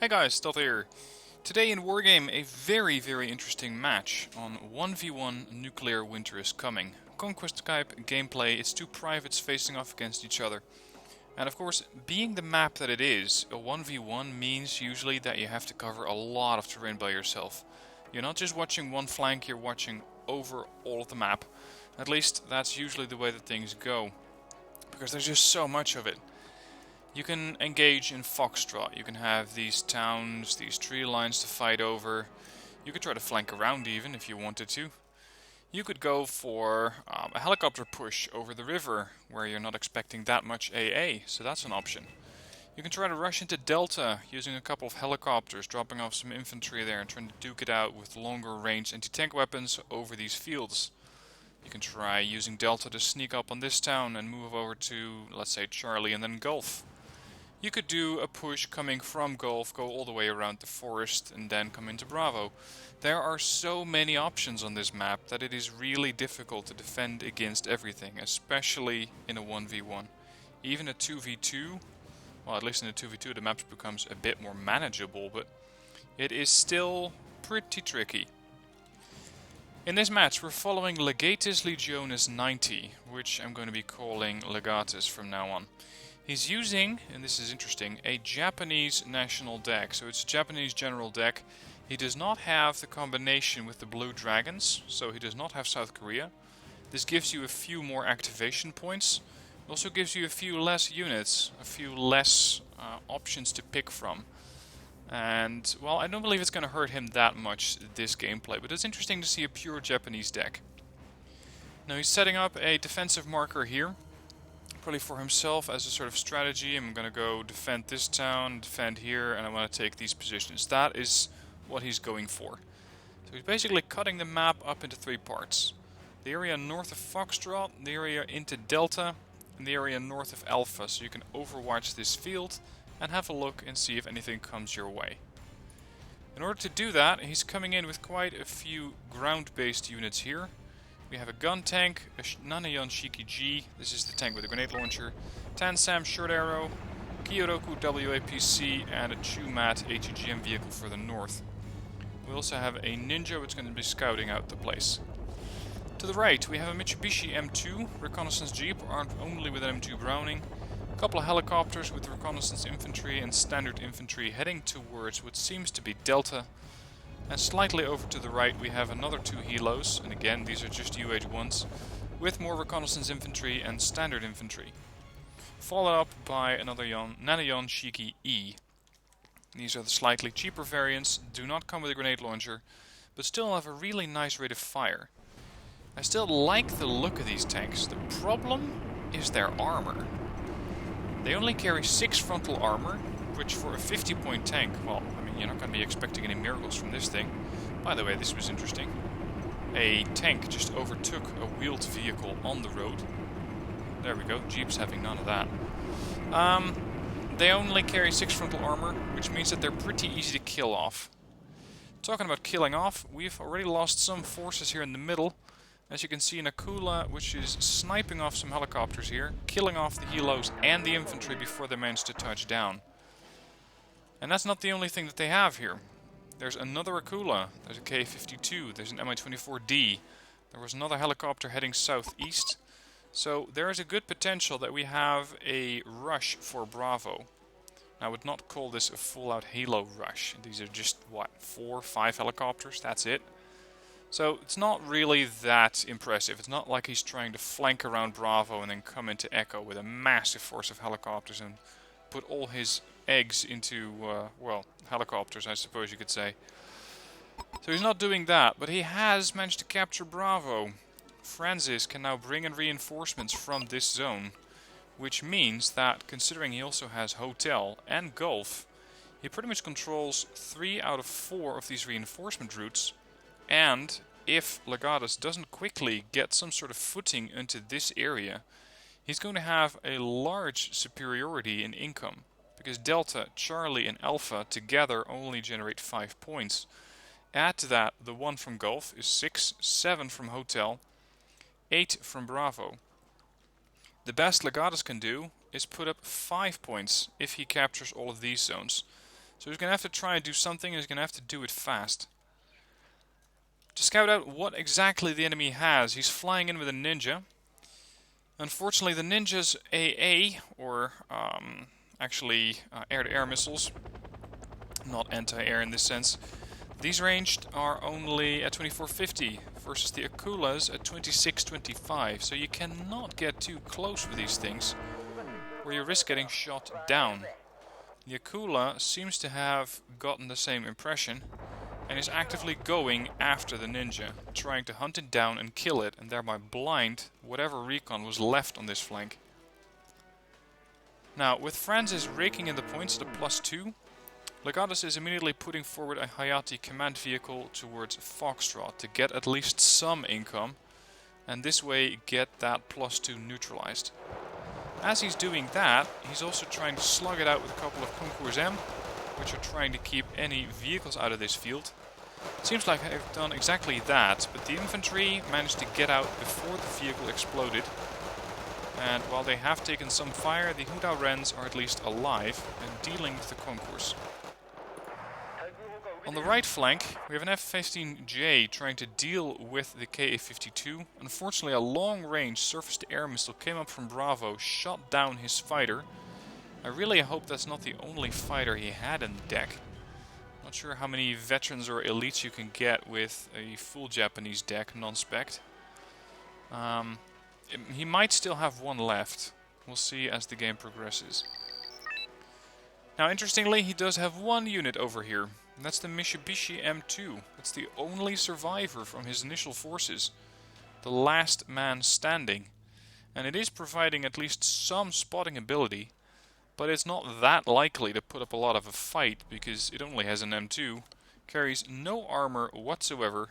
Hey guys, Stealth here. Today in Wargame, a very interesting match on 1v1 Nuclear Winter is Coming. Conquest type gameplay, it's two privates facing off against each other. And of course, being the map that it is, a 1v1 means usually that you have to cover a lot of terrain by yourself. You're not just watching one flank, you're watching over all of the map. At least that's usually the way that things go, because there's just so much of it. You can engage in Foxtrot, you can have these towns, these tree lines to fight over. You could try to flank around even if you wanted to. You could go for a helicopter push over the river where you're not expecting that much AA, so that's an option. You can try to rush into Delta using a couple of helicopters, dropping off some infantry there and trying to duke it out with longer range anti-tank weapons over these fields. You can try using Delta to sneak up on this town and move over to, let's say, Charlie and then Gulf. You could do a push coming from Gulf, go all the way around the forest and then come into Bravo. There are so many options on this map that it is really difficult to defend against everything, especially in a 1v1. Even a 2v2, well, at least in a 2v2 the map becomes a bit more manageable, but it is still pretty tricky. In this match we're following Legatus Legionis 90, which I'm going to be calling Legatus from now on. He's using, and this is interesting, a Japanese national deck. So it's a Japanese general deck. He does not have the combination with the Blue Dragons, so he does not have South Korea. This gives you a few more activation points. It also gives you a few less units, a few less options to pick from. And, well, I don't believe it's going to hurt him that much, this gameplay, but it's interesting to see a pure Japanese deck. Now he's setting up a defensive marker here. Probably for himself as a sort of strategy. I'm going to go defend this town, defend here, and I want to take these positions. That is what he's going for. So he's basically cutting the map up into three parts. The area north of Foxtrot, the area into Delta, and the area north of Alpha. So you can overwatch this field and have a look and see if anything comes your way. In order to do that, he's coming in with quite a few ground-based units here. We have a gun tank, a Nanayon Shiki G, this is the tank with a grenade launcher, Tansam short arrow, Kyoroku WAPC, and a Chumat ATGM vehicle for the north. We also have a ninja which is going to be scouting out the place. To the right we have a Mitsubishi M2 reconnaissance jeep armed only with an M2 Browning, a couple of helicopters with reconnaissance infantry and standard infantry heading towards what seems to be Delta. And slightly over to the right we have another two helos, and again these are just UH-1s, with more reconnaissance infantry and standard infantry. Followed up by another Nanayon Shiki E. These are the slightly cheaper variants, do not come with a grenade launcher, but still have a really nice rate of fire. I still like the look of these tanks. The problem is their armor. They only carry 6 frontal armor, which for a 50-point tank, well, I mean, you're not going to be expecting any miracles from this thing. By the way, this was interesting. A tank just overtook a wheeled vehicle on the road. There we go, Jeep's having none of that. They only carry 6 frontal armor, which means that they're pretty easy to kill off. Talking about killing off, we've already lost some forces here in the middle. As you can see, an Akula, which is sniping off some helicopters here, killing off the helos and the infantry before they manage to touch down. And that's not the only thing that they have here. There's another Akula, there's a K-52, there's an Mi-24D, there was another helicopter heading southeast. So there is a good potential that we have a rush for Bravo. I would not call this a full-out Halo rush. These are just, what, 4 or 5 helicopters, that's it. So it's not really that impressive. It's not like he's trying to flank around Bravo and then come into Echo with a massive force of helicopters and put all his eggs into, well, helicopters, I suppose you could say. So he's not doing that, but he has managed to capture Bravo. Francis can now bring in reinforcements from this zone, which means that, considering he also has Hotel and Gulf, he pretty much controls 3 out of 4 of these reinforcement routes, and if Legatus doesn't quickly get some sort of footing into this area, he's going to have a large superiority in income, because Delta, Charlie and Alpha together only generate 5 points. Add to that, the 1 from Gulf is 6, 7 from Hotel, 8 from Bravo. The best Legatus can do is put up 5 points if he captures all of these zones. So he's going to have to try and do something, and he's going to have to do it fast. To scout out what exactly the enemy has, he's flying in with a ninja. Unfortunately, the ninja's AA, or actually air-to-air missiles, not anti-air in this sense, these ranged are only at 2450 versus the Akulas at 2625, so you cannot get too close with these things, where you risk getting shot down. The Akula seems to have gotten the same impression, and is actively going after the ninja, trying to hunt it down and kill it, and thereby blind whatever recon was left on this flank. Now, with Francis raking in the points at a +2, Legatus is immediately putting forward a Hayati command vehicle towards Foxtrot to get at least some income, and this way get that +2 neutralized. As he's doing that, he's also trying to slug it out with a couple of Concours M, which are trying to keep any vehicles out of this field. It seems like I've done exactly that, but the infantry managed to get out before the vehicle exploded. And while they have taken some fire, the Hudao Wrens are at least alive and dealing with the Concours. On the right flank, we have an F-15J trying to deal with the Ka-52. Unfortunately, a long-range surface-to-air missile came up from Bravo, shot down his fighter. I really hope that's not the only fighter he had in the deck. Not sure how many veterans or elites you can get with a full Japanese deck, non-spec. He might still have one left. We'll see as the game progresses. Now, interestingly, he does have one unit over here. And that's the Mitsubishi M2. It's the only survivor from his initial forces. The last man standing. And it is providing at least some spotting ability. But it's not that likely to put up a lot of a fight, because it only has an M2, carries no armor whatsoever,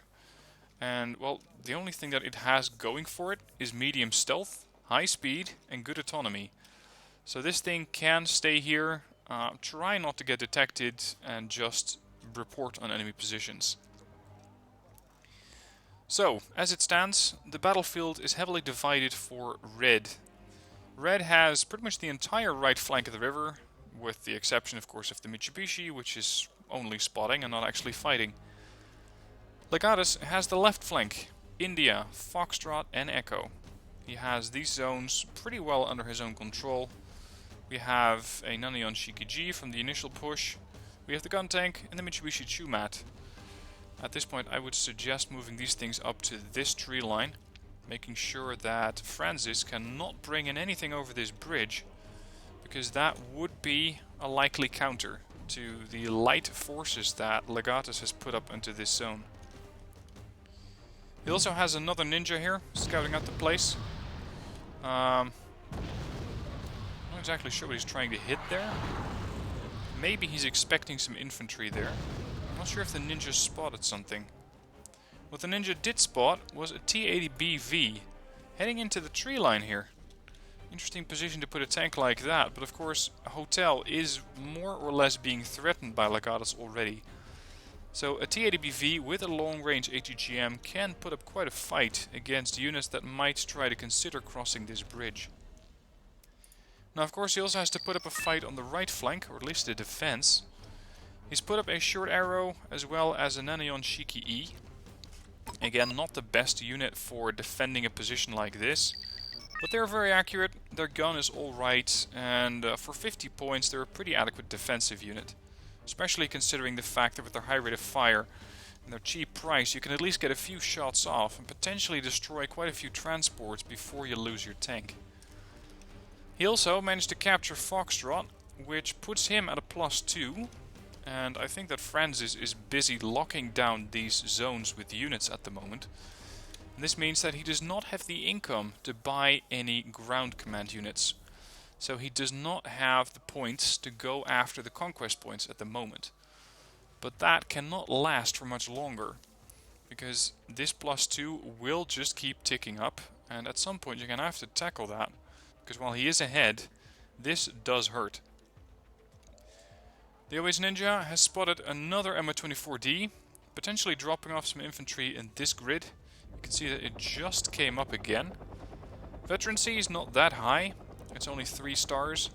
and, well, the only thing that it has going for it is medium stealth, high speed, and good autonomy. So this thing can stay here, try not to get detected, and just report on enemy positions. So, as it stands, the battlefield is heavily divided for red. Red has pretty much the entire right flank of the river, with the exception, of course, of the Mitsubishi, which is only spotting and not actually fighting. Legatus has the left flank, India, Foxtrot, and Echo. He has these zones pretty well under his own control. We have a Nanion Shikiji from the initial push. We have the gun tank and the Mitsubishi Chumat. At this point, I would suggest moving these things up to this tree line, making sure that Francis cannot bring in anything over this bridge, because that would be a likely counter to the light forces that Legatus has put up into this zone. He also has another ninja here, scouting out the place. Not exactly sure what he's trying to hit there. Maybe he's expecting some infantry there. I'm not sure if the ninja spotted something. What the ninja did spot was a T-80BV heading into the tree line here. Interesting position to put a tank like that, but of course a hotel is more or less being threatened by Legatus already. So a T-80BV with a long-range ATGM can put up quite a fight against units that might try to consider crossing this bridge. Now, of course, he also has to put up a fight on the right flank, or at least a defense. He's put up a short arrow as well as a Nanion Shiki E. Again, not the best unit for defending a position like this, but they're very accurate, their gun is alright, and for 50 points they're a pretty adequate defensive unit. Especially considering the fact that with their high rate of fire and their cheap price, you can at least get a few shots off and potentially destroy quite a few transports before you lose your tank. He also managed to capture Foxtrot, which puts him at a +2, and I think that Francis is busy locking down these zones with units at the moment. And this means that he does not have the income to buy any ground command units. So he does not have the points to go after the conquest points at the moment. But that cannot last for much longer, because this +2 will just keep ticking up, and at some point you're going to have to tackle that, because while he is ahead, this does hurt. The Always Ninja has spotted another MO-24D, potentially dropping off some infantry in this grid. You can see that it just came up again. Veterancy is not that high, it's only 3 stars,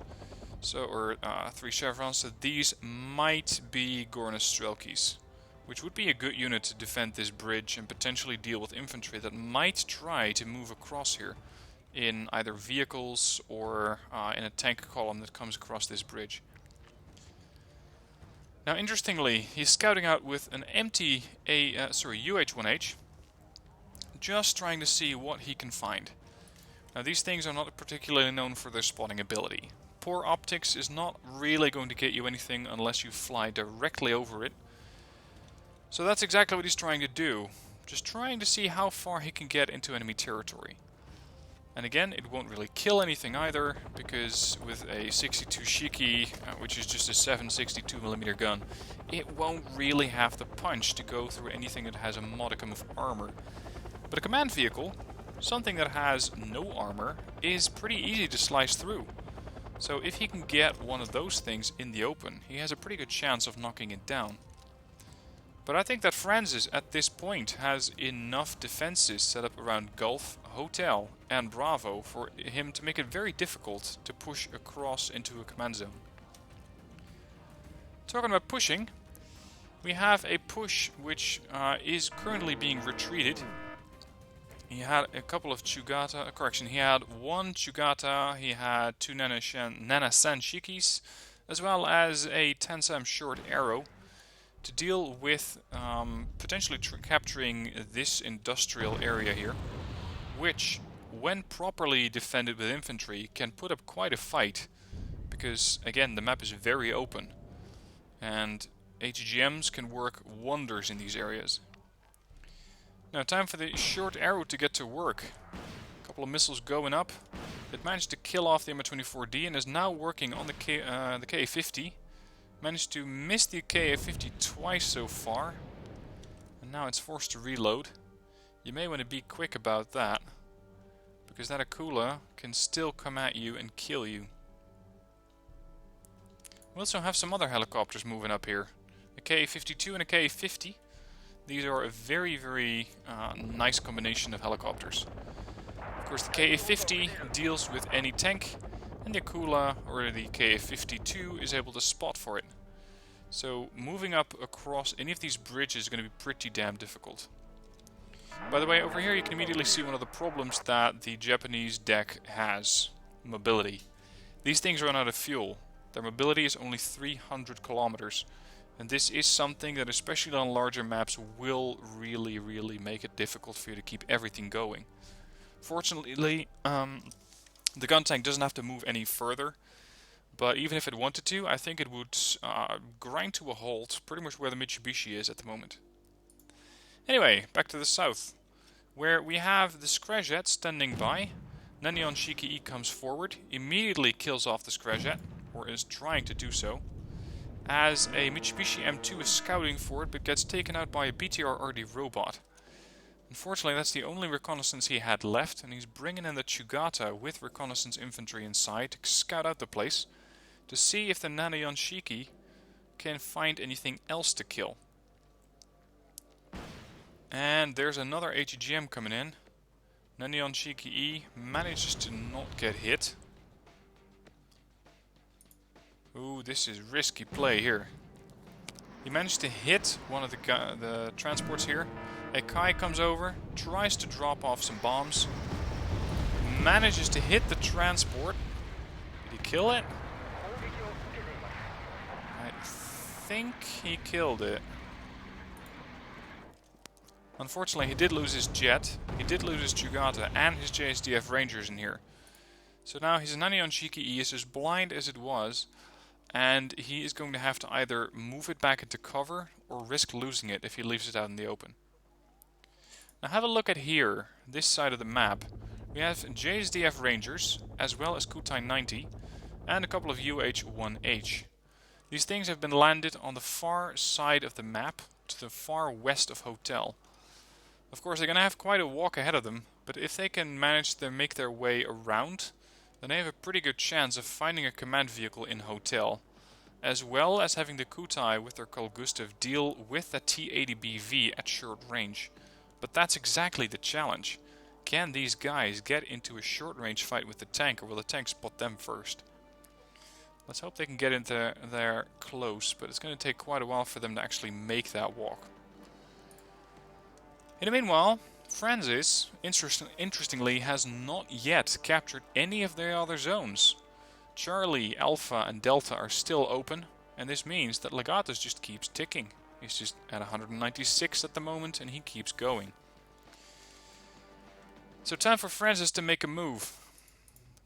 So, or 3 chevrons. So these might be Gorna Strelkies, which would be a good unit to defend this bridge and potentially deal with infantry that might try to move across here in either vehicles or in a tank column that comes across this bridge. Now, interestingly, he's scouting out with an empty UH-1H, just trying to see what he can find. Now, these things are not particularly known for their spotting ability. Poor optics is not really going to get you anything unless you fly directly over it. So that's exactly what he's trying to do, just trying to see how far he can get into enemy territory. And again, it won't really kill anything either, because with a 62 Shiki, which is just a 7.62mm gun, it won't really have the punch to go through anything that has a modicum of armor. But a command vehicle, something that has no armor, is pretty easy to slice through. So if he can get one of those things in the open, he has a pretty good chance of knocking it down. But I think that Francis at this point has enough defenses set up around Gulf, Hotel and Bravo for him to make it very difficult to push across into a command zone. Talking about pushing, we have a push which is currently being retreated. He had a couple of Chugata, he had one Chugata, he had 2 Nana-san Shikis, as well as a Tensam short arrow to deal with potentially capturing this industrial area here, which, when properly defended with infantry, can put up quite a fight, because again the map is very open and ATGMs can work wonders in these areas. Now, time for the short arrow to get to work. A couple of missiles going up. It managed to kill off the MA-24D and is now working on the Ka-50. Managed to miss the Ka-50 twice so far, and now it's forced to reload. You may want to be quick about that, because that Akula can still come at you and kill you. We also have some other helicopters moving up here. A Ka-52 and a Ka-50. These are a very, very nice combination of helicopters. Of course, the Ka-50 deals with any tank, and the Akula, or the Ka-52, is able to spot for it. So moving up across any of these bridges is going to be pretty damn difficult. By the way, over here you can immediately see one of the problems that the Japanese deck has. Mobility. These things run out of fuel. Their mobility is only 300 kilometers. And this is something that, especially on larger maps, will really, really make it difficult for you to keep everything going. Fortunately, the gun tank doesn't have to move any further, but even if it wanted to, I think it would grind to a halt pretty much where the Mitsubishi is at the moment. Anyway, back to the south, where we have the Scrayjet standing by. Nanyon Shiki-E comes forward, immediately kills off the Scrayjet, or is trying to do so, as a Mitsubishi M2 is scouting for it, but gets taken out by a BTR-RD robot. Unfortunately, that's the only reconnaissance he had left, and he's bringing in the Chugata with reconnaissance infantry inside to scout out the place, to see if the Nanayon Shiki can find anything else to kill. And there's another ATGM coming in. Nanayon Shiki-E manages to not get hit. Ooh, this is risky play here. He managed to hit one of the transports here. A Kai comes over, tries to drop off some bombs, manages to hit the transport. Did he kill it? I think he killed it. Unfortunately, he did lose his jet, he did lose his Chugata and his JSDF Rangers in here. So now his Nanayon Shiki-E is as blind as it was, and he is going to have to either move it back into cover or risk losing it if he leaves it out in the open. Now have a look at here, this side of the map. We have JSDF Rangers, as well as Kutai 90, and a couple of UH-1H. These things have been landed on the far side of the map, to the far west of Hotel. Of course, they're going to have quite a walk ahead of them, but if they can manage to make their way around, then they have a pretty good chance of finding a command vehicle in Hotel, as well as having the Kutai with their Carl Gustav deal with the T-80BV at short range. But that's exactly the challenge. Can these guys get into a short range fight with the tank, or will the tank spot them first? Let's hope they can get into there close, but it's going to take quite a while for them to actually make that walk. In the meanwhile, Francis, interestingly, has not yet captured any of the other zones. Charlie, Alpha and Delta are still open, and this means that Legatus just keeps ticking. He's just at 196 at the moment, and he keeps going. So time for Francis to make a move.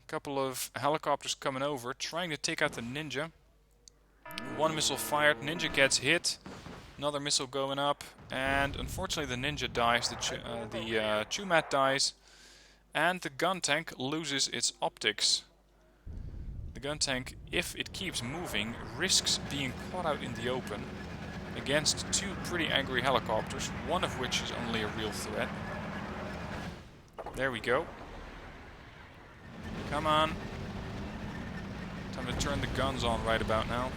A couple of helicopters coming over, trying to take out the Ninja. One missile fired, Ninja gets hit. Another missile going up, and unfortunately the Ninja dies, the Chumat dies, and the gun tank loses its optics. The gun tank, if it keeps moving, risks being caught out in the open against two pretty angry helicopters, one of which is only a real threat. There we go. Come on. Time to turn the guns on right about now.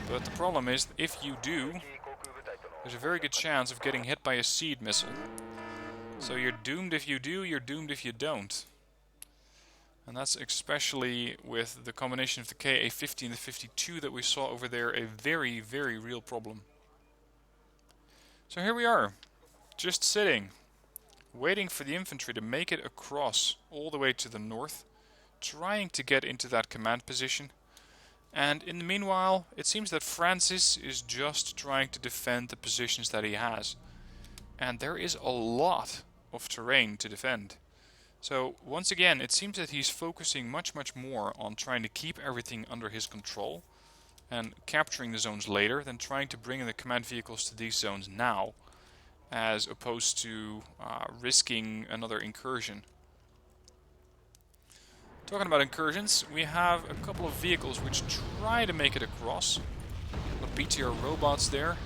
But the problem is, if you do, there's a very good chance of getting hit by a seed missile. So you're doomed if you do, you're doomed if you don't. And that's especially with the combination of the KA-50 and the 52 that we saw over there a very, very real problem. So here we are, just sitting, waiting for the infantry to make it across all the way to the north, trying to get into that command position. And in the meanwhile, it seems that Francis is just trying to defend the positions that he has. And there is a lot of terrain to defend. So once again, it seems that he's focusing much more on trying to keep everything under his control and capturing the zones later than trying to bring in the command vehicles to these zones now, as opposed to risking another incursion. Talking about incursions, we have a couple of vehicles which try to make it across. BTR robots there.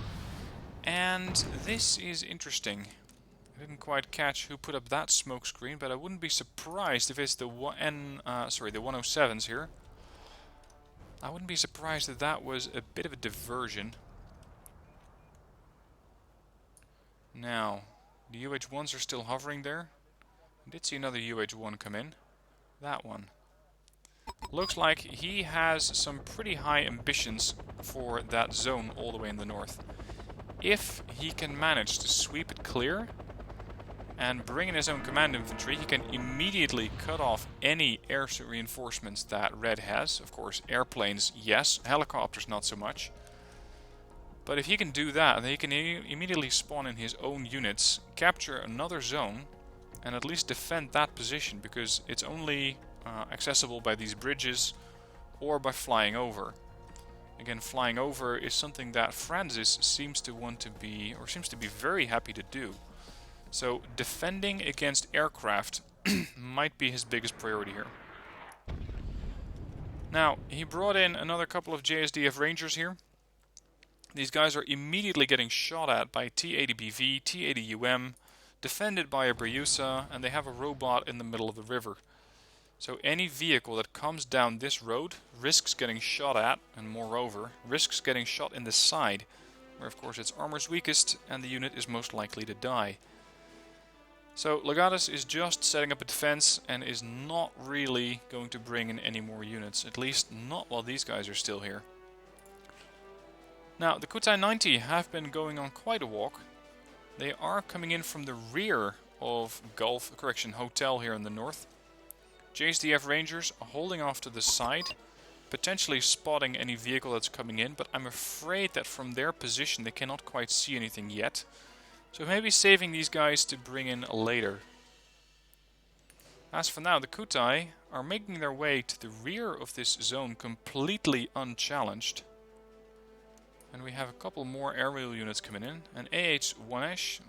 And this is interesting. I didn't quite catch who put up that smoke screen, but I wouldn't be surprised if it's the 107s here. I wouldn't be surprised if that was a bit of a diversion. Now, the UH-1s are still hovering there. I did see another UH-1 come in. That one. Looks like he has some pretty high ambitions for that zone all the way in the north. If he can manage to sweep it clear and bring in his own command infantry, he can immediately cut off any air reinforcements that Red has. Of course, airplanes, yes. Helicopters, not so much. But if he can do that, then he can immediately spawn in his own units, capture another zone, and at least defend that position, because it's only accessible by these bridges or by flying over. Again, flying over is something that Francis seems to want to be, or seems to be very happy to do. So defending against aircraft might be his biggest priority here. Now, he brought in another couple of JSDF Rangers here. These guys are immediately getting shot at by T-80BV, T-80UM, defended by a Briusa, and they have a robot in the middle of the river. So any vehicle that comes down this road risks getting shot at, and moreover, risks getting shot in the side, where of course its armor's weakest and the unit is most likely to die. So Legatus is just setting up a defense and is not really going to bring in any more units, at least not while these guys are still here. Now, the Kutai 90 have been going on quite a walk. They are coming in from the rear of Hotel here in the north. JSDF Rangers are holding off to the side, potentially spotting any vehicle that's coming in, but I'm afraid that from their position they cannot quite see anything yet. So maybe saving these guys to bring in later. As for now, the Kutai are making their way to the rear of this zone completely unchallenged. And we have a couple more aerial units coming in, an AH-1S,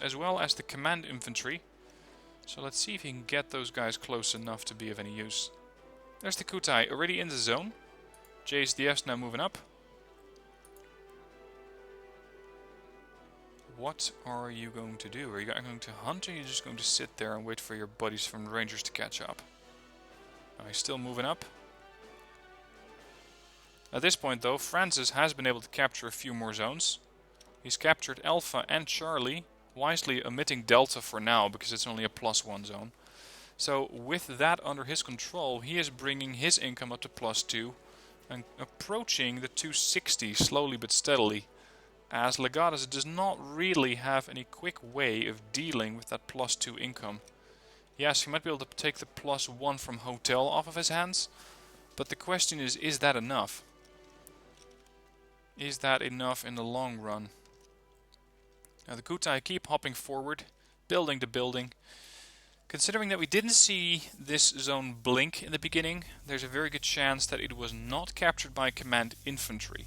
as well as the command infantry. So let's see if he can get those guys close enough to be of any use. There's the Kutai already in the zone. JSDF's now moving up. What are you going to do? Are you going to hunt, or are you just going to sit there and wait for your buddies from the Rangers to catch up? Oh, he's still moving up. At this point though, Francis has been able to capture a few more zones. He's captured Alpha and Charlie, wisely omitting Delta for now because it's only a +1 zone. So with that under his control, he is bringing his income up to +2 and approaching the 260 slowly but steadily, as Legatus does not really have any quick way of dealing with that +2 income. Yes, he might be able to take the +1 from Hotel off of his hands, but the question is that enough? Is that enough in the long run? Now the Kutai keep hopping forward, building the building. Considering that we didn't see this zone blink in the beginning, there's a very good chance that it was not captured by command infantry.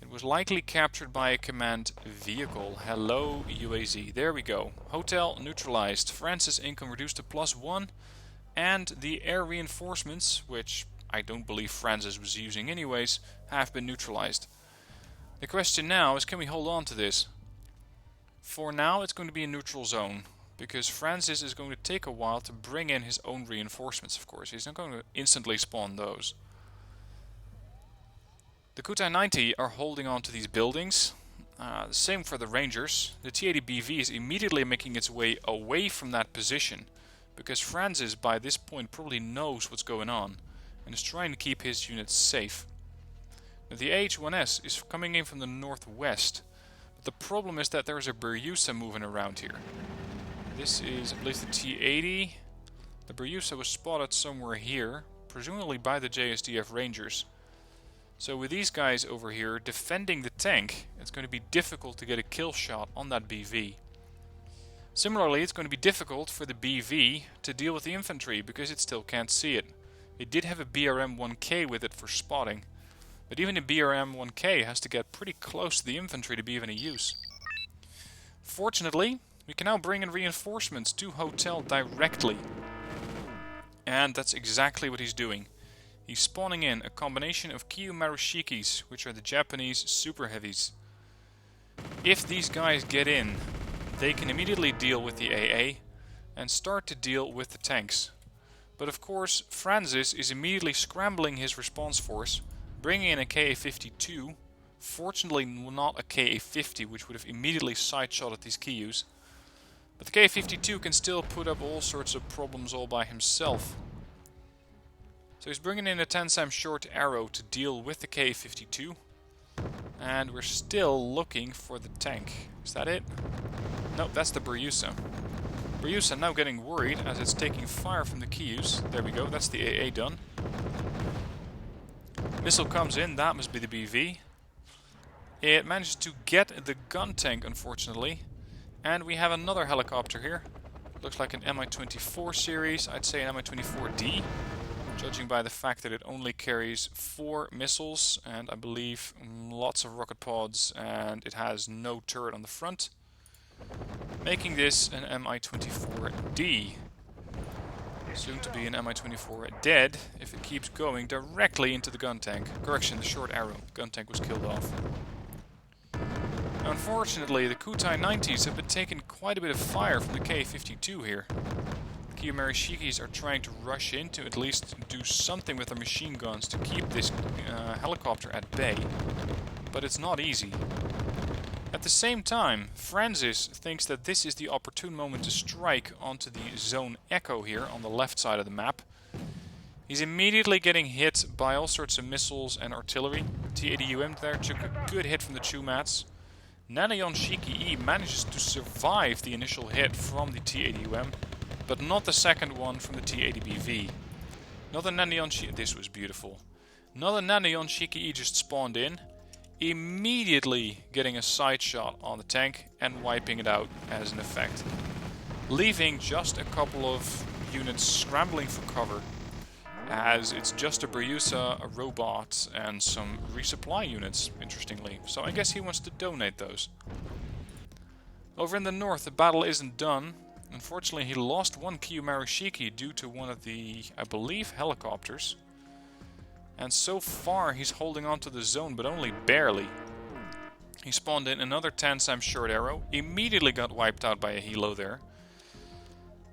It was likely captured by a command vehicle. Hello UAZ. There we go. Hotel neutralized. France's income reduced to +1. And the air reinforcements, which I don't believe Francis was using anyways, have been neutralized. The question now is, can we hold on to this? For now it's going to be a neutral zone, because Francis is going to take a while to bring in his own reinforcements, of course. He's not going to instantly spawn those. The Kutai 90 are holding on to these buildings. The same for the Rangers. The T-80 BV is immediately making its way away from that position, because Francis by this point probably knows what's going on and is trying to keep his units safe. Now, the AH-1S is coming in from the northwest, but the problem is that there is a Berjusa moving around here. This is, I believe, the T-80. The Berjusa was spotted somewhere here, presumably by the JSDF Rangers. So with these guys over here defending the tank, it's going to be difficult to get a kill shot on that BV. Similarly, it's going to be difficult for the BV to deal with the infantry, because it still can't see it. It did have a BRM-1K with it for spotting, but even the BRM-1K has to get pretty close to the infantry to be of any use. Fortunately, we can now bring in reinforcements to Hotel directly. And that's exactly what he's doing. He's spawning in a combination of Kyu Marushikis, which are the Japanese super heavies. If these guys get in, they can immediately deal with the AA and start to deal with the tanks. But of course, Francis is immediately scrambling his response force, bringing in a KA-52, fortunately not a KA-50, which would have immediately side-shot at these Kyus. But the KA-52 can still put up all sorts of problems all by himself. So he's bringing in a 10-sam short arrow to deal with the KA-52. And we're still looking for the tank. Is that it? No, that's the Berjusa. Berjusa now getting worried as it's taking fire from the Kyus. There we go, that's the AA done. Missile comes in, that must be the BV. It manages to get the gun tank, unfortunately. And we have another helicopter here. Looks like an Mi-24 series, I'd say an Mi-24D. Judging by the fact that it only carries 4 missiles and I believe lots of rocket pods, and it has no turret on the front, making this an Mi-24D. Soon to be an Mi-24 dead if it keeps going directly into the gun tank. Correction, the short arrow. The gun tank was killed off. Now, unfortunately, the Kutai 90s have been taking quite a bit of fire from the K-52 here. The Kyu Marushikis are trying to rush in to at least do something with their machine guns to keep this helicopter at bay, but it's not easy. At the same time, Francis thinks that this is the opportune moment to strike onto the Zone Echo here on the left side of the map. He's immediately getting hit by all sorts of missiles and artillery. T-80UM there took a good hit from the Chumats. Nanayon Shiki-E manages to survive the initial hit from the T-80UM, but not the second one from the T-80BV. Another Nanayon Shiki... This was beautiful. Another Nanayon Shiki-E just spawned in, immediately getting a side shot on the tank and wiping it out as an effect, leaving just a couple of units scrambling for cover, as it's just a Berjusa, a robot, and some resupply units, interestingly. So I guess he wants to donate those. Over in the north, the battle isn't done. Unfortunately, he lost one Kyu Marushiki due to one of the, I believe, helicopters. And so far he's holding on to the zone, but only barely. He spawned in another 10-sam short arrow, immediately got wiped out by a helo there.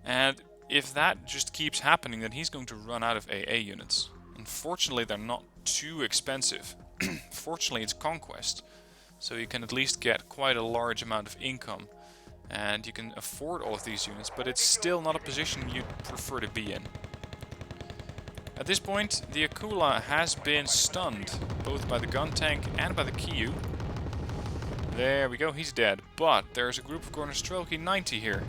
And if that just keeps happening, then he's going to run out of AA units. Unfortunately, they're not too expensive. Fortunately, it's Conquest, so you can at least get quite a large amount of income. And you can afford all of these units, but it's still not a position you'd prefer to be in. At this point, the Akula has been stunned, both by the gun tank and by the Kiyu. There we go, he's dead. But there's a group of Gornostrelki 90 here,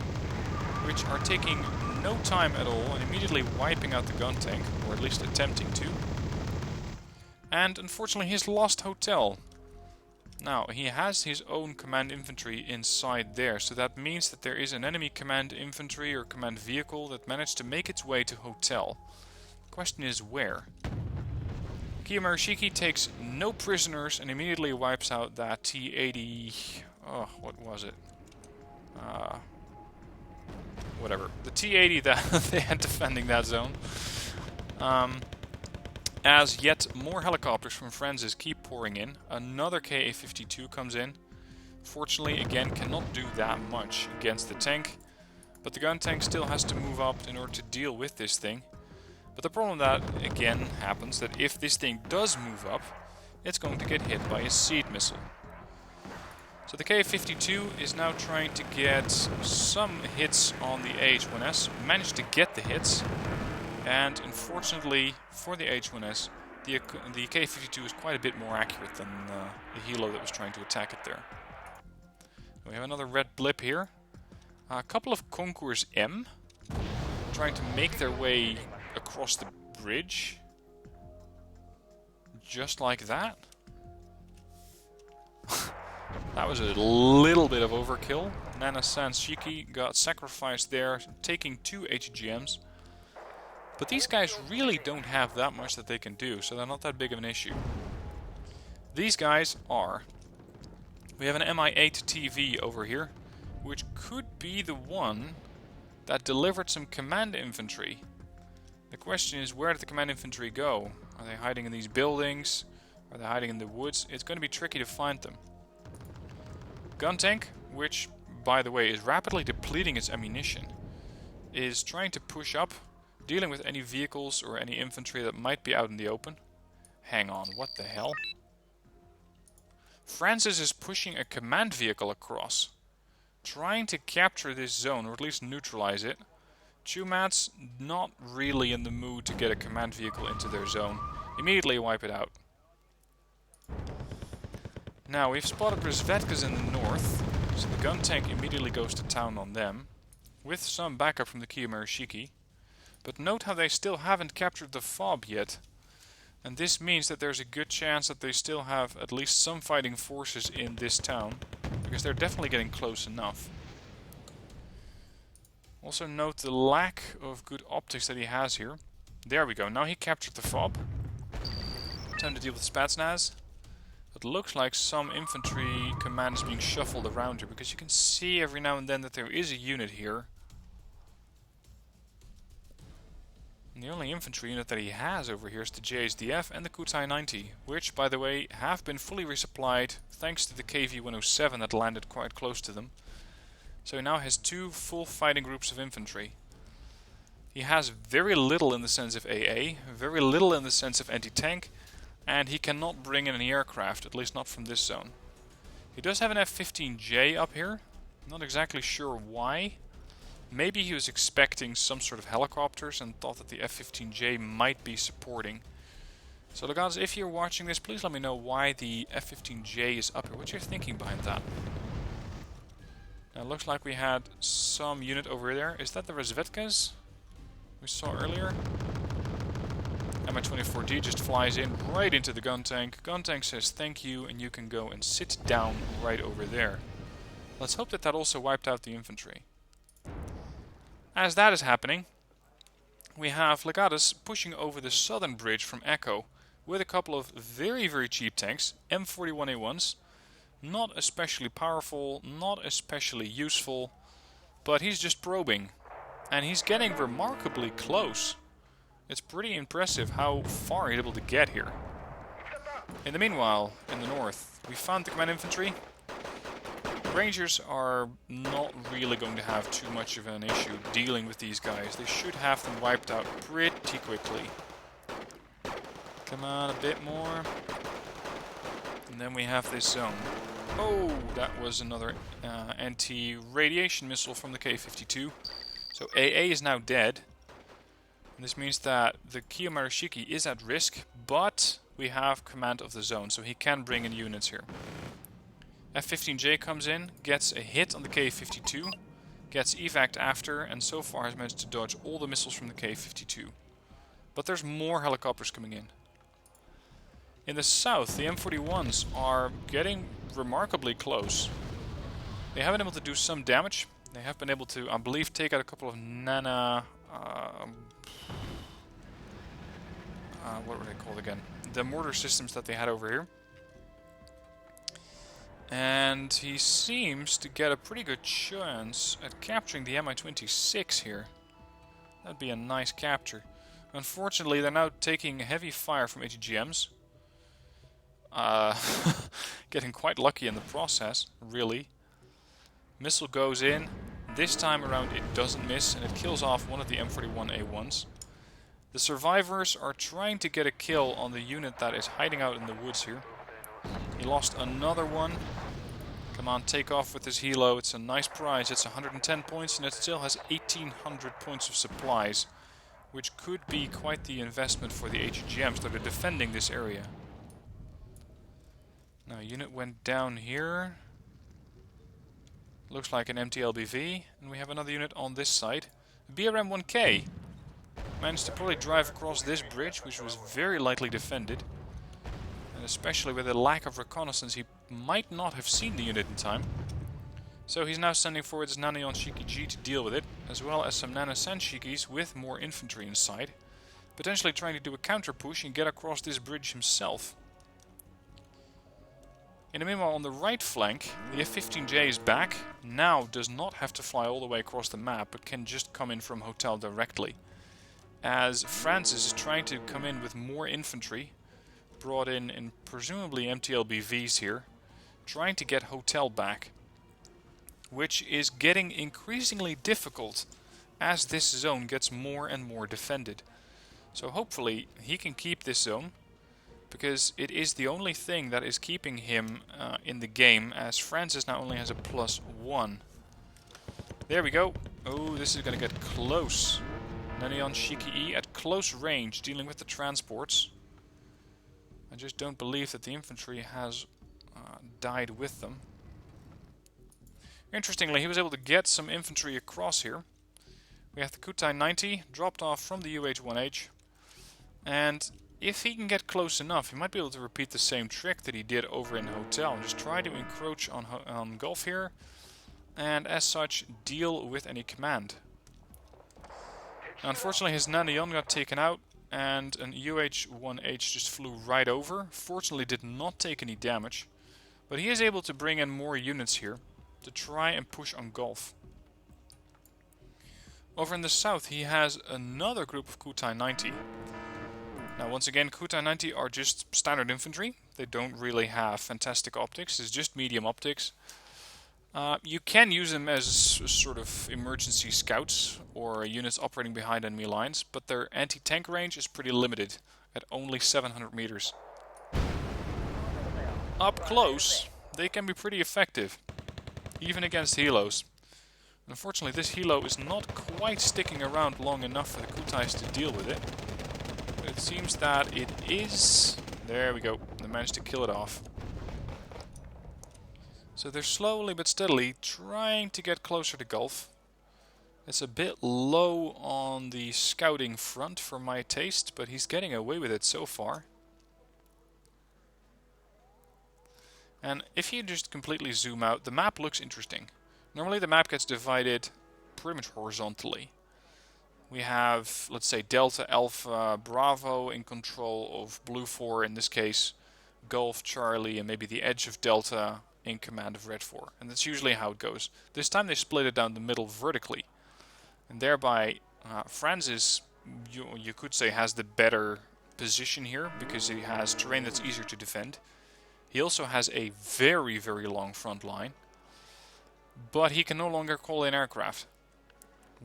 which are taking no time at all and immediately wiping out the gun tank, or at least attempting to. And unfortunately he's lost Hotel. Now, he has his own command infantry inside there, so that means that there is an enemy command infantry or command vehicle that managed to make its way to Hotel. The question is where? Kiyomarashiki takes no prisoners and immediately wipes out that T-80... Oh, what was it? Whatever. The T-80 that they had defending that zone. As yet more helicopters from Francis keep pouring in. Another Ka-52 comes in. Fortunately, again, cannot do that much against the tank. But the gun tank still has to move up in order to deal with this thing. But the problem that, again, happens that if this thing does move up, it's going to get hit by a seed missile. So the Ka-52 is now trying to get some hits on the AH-1S. Managed to get the hits. And unfortunately for the H1S, the K-52 is quite a bit more accurate than the helo that was trying to attack it there. We have another red blip here. A couple of Concours M trying to make their way across the bridge. Just like that. That was a little bit of overkill. Nana Sanshiki got sacrificed there, taking 2 HGMs. But these guys really don't have that much that they can do, so they're not that big of an issue. These guys are... We have an Mi-8 TV over here, which could be the one that delivered some command infantry. The question is, where did the command infantry go? Are they hiding in these buildings? Are they hiding in the woods? It's going to be tricky to find them. Gun tank, which, by the way, is rapidly depleting its ammunition, is trying to push up, dealing with any vehicles or any infantry that might be out in the open. Hang on, what the hell? Francis is pushing a command vehicle across, trying to capture this zone, or at least neutralize it. Chumat's not really in the mood to get a command vehicle into their zone. Immediately wipe it out. Now, we've spotted Rezvetkas in the north, so the gun tank immediately goes to town on them, with some backup from the Kiyomarashiki. But note how they still haven't captured the FOB yet. And this means that there's a good chance that they still have at least some fighting forces in this town, because they're definitely getting close enough. Also note the lack of good optics that he has here. There we go, now he captured the FOB. Time to deal with Spetsnaz. It looks like some infantry command is being shuffled around here, because you can see every now and then that there is a unit here. And the only infantry unit that he has over here is the JSDF and the Kutai 90, which, by the way, have been fully resupplied thanks to the KV-107 that landed quite close to them. So he now has 2 full fighting groups of infantry. He has very little in the sense of AA, very little in the sense of anti-tank, and he cannot bring in any aircraft, at least not from this zone. He does have an F-15J up here, not exactly sure why. Maybe he was expecting some sort of helicopters and thought that the F-15J might be supporting. So guys, if you're watching this, please let me know why the F-15J is up here. What's your thinking behind that? Now, it looks like we had some unit over there. Is that the Rezvetkas we saw earlier? Mi-24D just flies in right into the gun tank. Gun tank says thank you, and you can go and sit down right over there. Let's hope that that also wiped out the infantry. As that is happening, we have Legatus pushing over the southern bridge from Echo with a couple of very, very cheap tanks, M41A1s. Not especially powerful, not especially useful, but he's just probing. And he's getting remarkably close. It's pretty impressive how far he's able to get here. In the meanwhile, in the north, we found the command infantry. Rangers are not really going to have too much of an issue dealing with these guys. They should have them wiped out pretty quickly. Come on, a bit more. And then we have this zone. Oh, that was another anti-radiation missile from the K-52. So AA is now dead. And this means that the Kiyomarashiki is at risk, but we have command of the zone, so he can bring in units here. F-15J comes in, gets a hit on the K-52, gets evac'd after, and so far has managed to dodge all the missiles from the K-52. But there's more helicopters coming in. In the south, the M41s are getting remarkably close. They have been able to do some damage. They have been able to, I believe, take out a couple of Nana... what were they called again? The mortar systems that they had over here. And he seems to get a pretty good chance at capturing the Mi-26 here. That'd be a nice capture. Unfortunately, they're now taking heavy fire from ATGMs. Getting quite lucky in the process, really. Missile goes in. This time around it doesn't miss, and it kills off one of the M41A1s. The survivors are trying to get a kill on the unit that is hiding out in the woods here. He lost another one. Come on, take off with this helo. It's a nice prize. It's 110 points, and it still has 1800 points of supplies, which could be quite the investment for the ATGMs that are defending this area. Now, a unit went down here. Looks like an MTLBV, and we have another unit on this side. BRM-1K managed to probably drive across this bridge, which was very lightly defended. And especially with a lack of reconnaissance, he might not have seen the unit in time. So he's now sending forward his Nanayon Shiki-G to deal with it, as well as some Nana-San Shikis with more infantry inside. Potentially trying to do a counter push and get across this bridge himself. In the meanwhile, on the right flank, the F-15J is back. Now does not have to fly all the way across the map, but can just come in from Hotel directly. As Francis is trying to come in with more infantry, brought in presumably MTLBVs here, trying to get Hotel back, which is getting increasingly difficult as this zone gets more and more defended. So hopefully he can keep this zone, because it is the only thing that is keeping him in the game, as Francis now only has a +1. There we go. Oh, this is going to get close. Nanayon Shiki-E at close range, dealing with the transports. I just don't believe that the infantry has died with them. Interestingly, he was able to get some infantry across here. We have the Kutai 90 dropped off from the UH-1H. And if he can get close enough, he might be able to repeat the same trick that he did over in Hotel. Just try to encroach on Gulf here, and as such, deal with any command. Now, unfortunately, his Nanayon got taken out, and an UH-1H just flew right over. Fortunately, did not take any damage. But he is able to bring in more units here to try and push on Gulf. Over in the south, he has another group of Kutai 90. Now, once again, Kutai 90 are just standard infantry. They don't really have fantastic optics. It's just medium optics. You can use them as sort of emergency scouts or units operating behind enemy lines, but their anti-tank range is pretty limited at only 700 meters. Up close, they can be pretty effective, even against helos. Unfortunately, this helo is not quite sticking around long enough for the Kutais to deal with it. But it seems that it is... There we go, they managed to kill it off. So they're slowly but steadily trying to get closer to Gulf. It's a bit low on the scouting front for my taste, but he's getting away with it so far. And if you just completely zoom out, the map looks interesting. Normally the map gets divided pretty much horizontally. We have, let's say, Delta, Alpha, Bravo in control of Blue 4, in this case Golf, Charlie, and maybe the edge of Delta in command of Red 4. And that's usually how it goes. This time they split it down the middle vertically. And thereby Francis, you could say, has the better position here, because he has terrain that's easier to defend. He also has a very, very long front line. But he can no longer call in aircraft,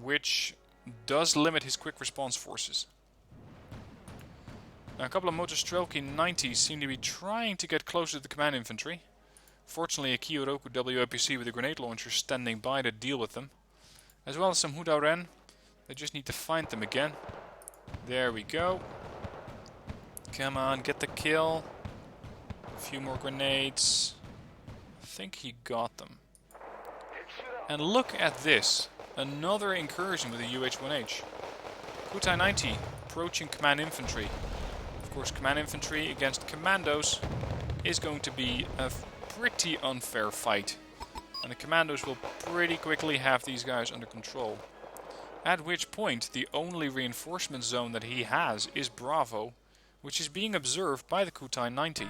which does limit his quick response forces. A couple of Motostrelki 90s seem to be trying to get closer to the command infantry. Fortunately, a Kiyoroku WAPC with a grenade launcher standing by to deal with them. As well as some Hudauren. They just need to find them again. There we go. Come on, get the kill. A few more grenades. I think he got them. And look at this. Another incursion with a UH-1H. Kutai 90 approaching command infantry. Of course, command infantry against commandos is going to be a pretty unfair fight. And the commandos will pretty quickly have these guys under control. At which point, the only reinforcement zone that he has is Bravo, which is being observed by the Kutai 90.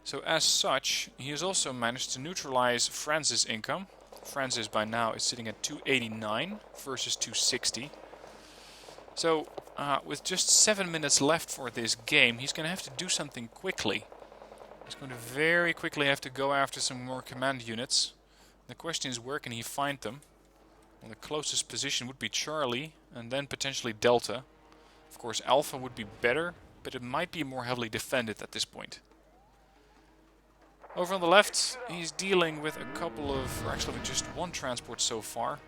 So as such, he has also managed to neutralize France's income. Francis by now is sitting at 289 versus 260. So, with just 7 minutes left for this game, he's going to have to do something quickly. He's going to very quickly have to go after some more command units. The question is, where can he find them? Well, the closest position would be Charlie, and then potentially Delta. Of course, Alpha would be better, but it might be more heavily defended at this point. Over on the left, he's dealing with a couple of, or actually with just one transport so far.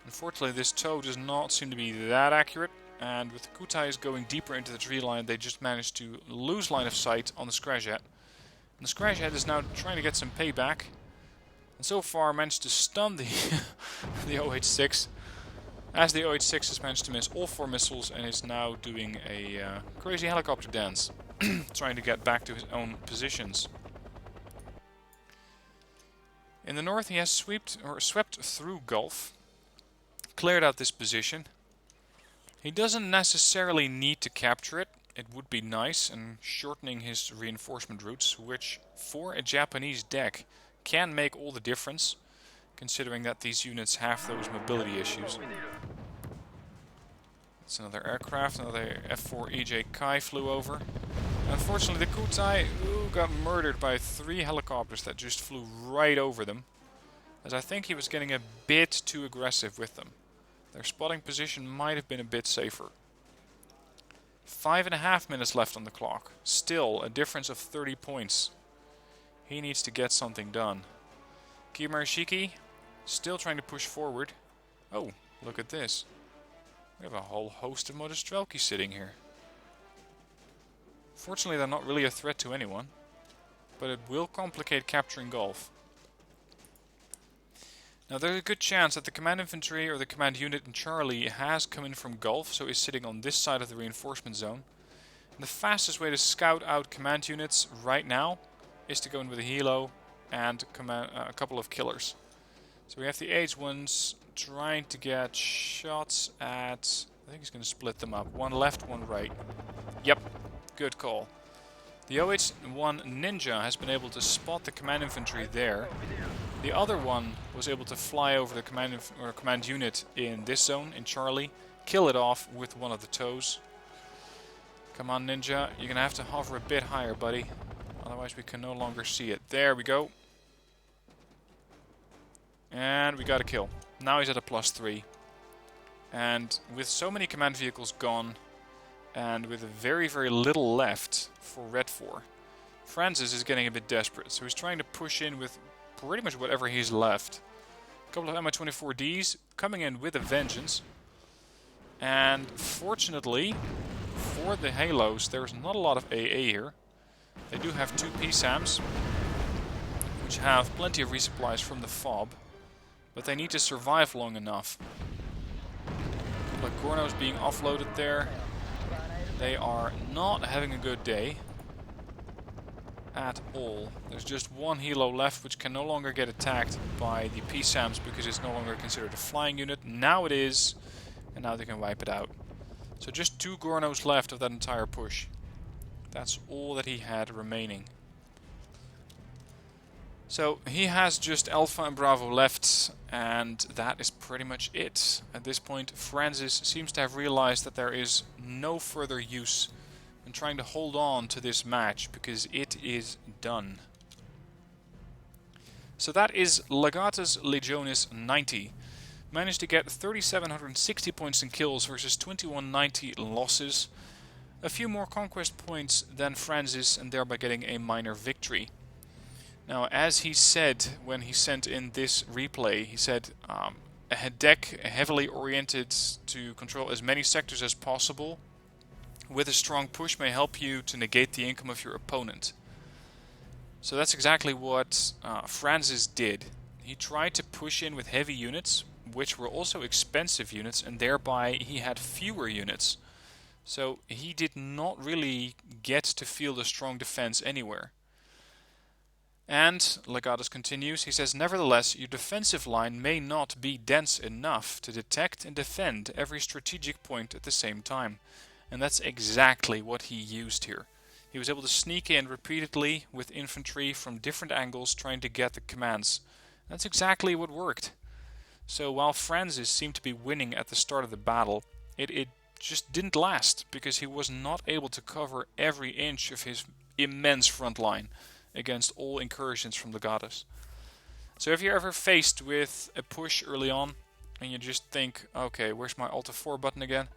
Unfortunately, this tow does not seem to be that accurate, and with the Kutais going deeper into the tree line, they just managed to lose line of sight on the Scrajat. And the Scrajat is now trying to get some payback, and so far managed to stun the the OH-6, as the OH-6 has managed to miss all 4 missiles and is now doing a crazy helicopter dance, trying to get back to his own positions. In the north, he has swept through Gulf, cleared out this position. He doesn't necessarily need to capture it. It would be nice, and shortening his reinforcement routes, which for a Japanese deck can make all the difference, considering that these units have those mobility issues. It's another aircraft, another F-4 EJ Kai flew over. Unfortunately, the Kutai got murdered by 3 helicopters that just flew right over them, as I think he was getting a bit too aggressive with them. Their spotting position might have been a bit safer. 5.5 minutes left on the clock. Still a difference of 30 points. He needs to get something done. Kimarishiki still trying to push forward. Oh, look at this. We have a whole host of Motostrelki sitting here. Fortunately, they're not really a threat to anyone, but it will complicate capturing Gulf. Now, there's a good chance that the command infantry or the command unit in Charlie has come in from Gulf, so is sitting on this side of the reinforcement zone. And the fastest way to scout out command units right now is to go in with a helo and a couple of killers. So we have the H1s trying to get shots at... I think he's going to split them up. One left, one right. Yep. Good call. The OH-1 Ninja has been able to spot the command infantry there. The other one was able to fly over the command unit in this zone, in Charlie, kill it off with one of the tows. Come on, Ninja, you're going to have to hover a bit higher, buddy. Otherwise we can no longer see it. There we go. And we got a kill. Now he's at a +3. And with so many command vehicles gone, and with very, very little left for Red 4, Francis is getting a bit desperate. So he's trying to push in with pretty much whatever he's left. A couple of Mi-24Ds coming in with a vengeance. And fortunately, for the Halos, there's not a lot of AA here. They do have 2 PSAMs, which have plenty of resupplies from the FOB. But they need to survive long enough. Like Gorno's being offloaded there. They are not having a good day at all. There's just one helo left, which can no longer get attacked by the PSAMs because it's no longer considered a flying unit. Now it is, and now they can wipe it out. So just 2 Gornos left of that entire push. That's all that he had remaining. So he has just Alpha and Bravo left, and that is pretty much it. At this point, Francis seems to have realized that there is no further use in trying to hold on to this match, because it is done. So that is Legatus Legionis 90. Managed to get 3,760 points in kills versus 2,190 losses. a few more conquest points than Francis and thereby getting a minor victory. Now, as he said when he sent in this replay, he said a deck heavily oriented to control as many sectors as possible with a strong push may help you to negate the income of your opponent. So that's exactly what Francis did. He tried to push in with heavy units, which were also expensive units, and thereby he had fewer units. So he did not really get to field a strong defense anywhere. And, Legatus continues, he says, nevertheless, your defensive line may not be dense enough to detect and defend every strategic point at the same time. And that's exactly what he used here. He was able to sneak in repeatedly with infantry from different angles trying to get the commands. That's exactly what worked. So while Francis seemed to be winning at the start of the battle, it just didn't last because he was not able to cover every inch of his immense front line against all incursions from Legatus. So if you're ever faced with a push early on and you just think, okay, where's my Alt F4 button again?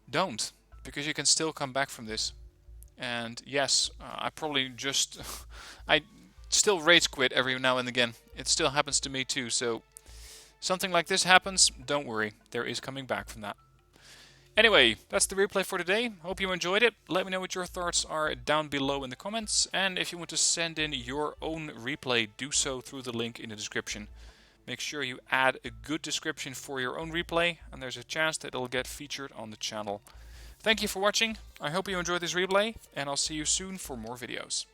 Don't, because you can still come back from this. And yes, I still rage quit every now and again. It still happens to me too, so something like this happens, don't worry, there is coming back from that. Anyway, that's the replay for today. Hope you enjoyed it. Let me know what your thoughts are down below in the comments. And if you want to send in your own replay, do so through the link in the description. Make sure you add a good description for your own replay, and there's a chance that it'll get featured on the channel. Thank you for watching. I hope you enjoyed this replay, and I'll see you soon for more videos.